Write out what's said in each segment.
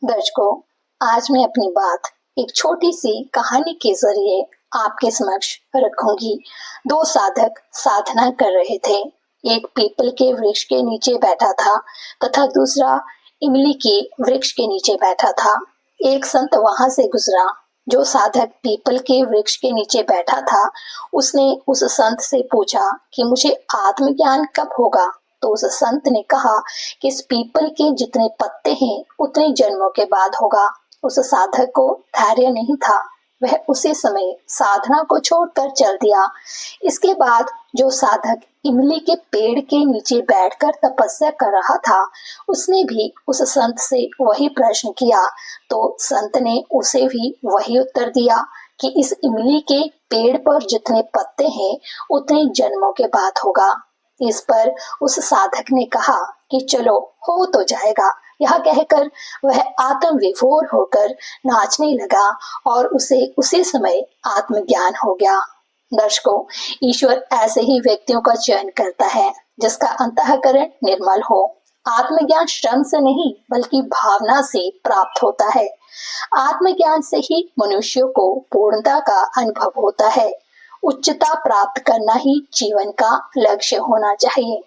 दर्शकों, आज मैं अपनी बात एक छोटी सी कहानी के जरिए आपके समक्ष रखूंगी। दो साधक साधना कर रहे थे। एक पीपल के वृक्ष के नीचे बैठा था तथा दूसरा इमली के वृक्ष के नीचे बैठा था। एक संत वहां से गुजरा। जो साधक पीपल के वृक्ष के नीचे बैठा था, उसने उस संत से पूछा कि मुझे आत्मज्ञान कब होगा। तो उस संत ने कहा कि इस पीपल के जितने पत्ते हैं उतने जन्मों के बाद होगा। उस साधक को धैर्य नहीं था। वह उसी समय साधना को छोड़कर चल दिया। इसके बाद जो साधक इमली के पेड़ के नीचे बैठकर तपस्या कर रहा था, उसने भी उस संत से वही प्रश्न किया। तो संत ने उसे भी वही उत्तर दिया कि इस इमली के पेड़ पर जितने पत्ते हैं उतने जन्मों के बाद होगा। इस पर उस साधक ने कहा कि चलो हो तो जाएगा। यह कहकर वह आत्म विभोर होकर नाचने लगा और उसे उसी समय आत्मज्ञान हो गया। दर्शकों, ईश्वर ऐसे ही व्यक्तियों का चयन करता है जिसका अंतःकरण निर्मल हो। आत्मज्ञान श्रम से नहीं बल्कि भावना से प्राप्त होता है। आत्मज्ञान से ही मनुष्यों को पूर्णता का अनुभव होता है। उच्चता प्राप्त करना ही जीवन का लक्ष्य होना चाहिए।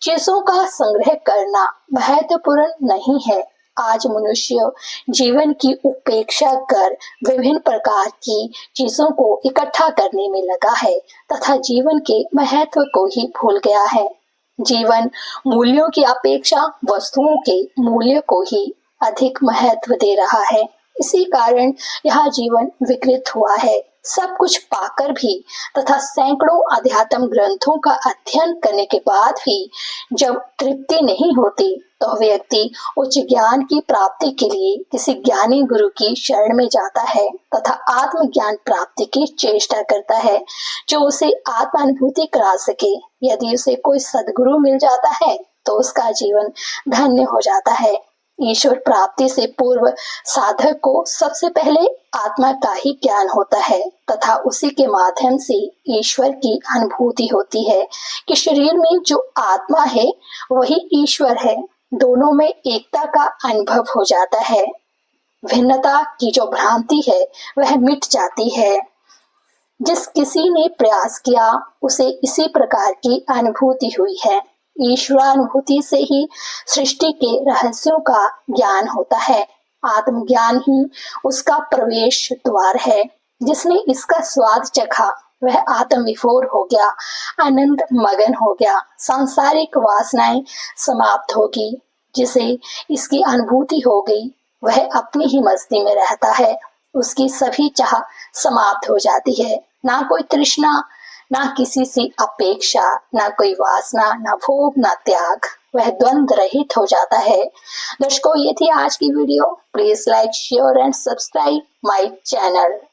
चीजों का संग्रह करना महत्वपूर्ण नहीं है। आज मनुष्य जीवन की उपेक्षा कर विभिन्न प्रकार की चीजों को इकट्ठा करने में लगा है तथा जीवन के महत्व को ही भूल गया है। जीवन मूल्यों की अपेक्षा वस्तुओं के मूल्य को ही अधिक महत्व दे रहा है। इसी कारण यह जीवन विकृत हुआ है। सब कुछ पाकर भी तथा सैकड़ों अध्यात्म ग्रंथों का अध्ययन करने के बाद भी जब तृप्ति नहीं होती, तो व्यक्ति उच्च ज्ञान की प्राप्ति के लिए किसी ज्ञानी गुरु की शरण में जाता है तथा आत्मज्ञान प्राप्ति की चेष्टा करता है, जो उसे आत्मानुभूति करा सके। यदि उसे कोई सद्गुरु मिल जाता है तो उसका जीवन धन्य हो जाता है। ईश्वर प्राप्ति से पूर्व साधक को सबसे पहले आत्मा का ही ज्ञान होता है तथा उसी के माध्यम से ईश्वर की अनुभूति होती है कि शरीर में जो आत्मा है वही ईश्वर है। दोनों में एकता का अनुभव हो जाता है। भिन्नता की जो भ्रांति है वह मिट जाती है। जिस किसी ने प्रयास किया उसे इसी प्रकार की अनुभूति हुई है। ईश्वरानुभूति से ही सृष्टि के रहस्यों का ज्ञान होता है। आत्मज्ञान ही उसका प्रवेश द्वार है। जिसने इसका स्वाद चखा वह आत्म विभोर हो गया, आनंद मगन हो गया। सांसारिक वासनाएं समाप्त होगी। जिसे इसकी अनुभूति हो गई वह अपनी ही मस्ती में रहता है। उसकी सभी चाह समाप्त हो जाती है। ना कोई तृष्णा, ना किसी से अपेक्षा, ना कोई वासना, ना भोग, ना त्याग। वह द्वंद्व रहित हो जाता है। दर्शकों, ये थी आज की video. Please like, share and subscribe my channel.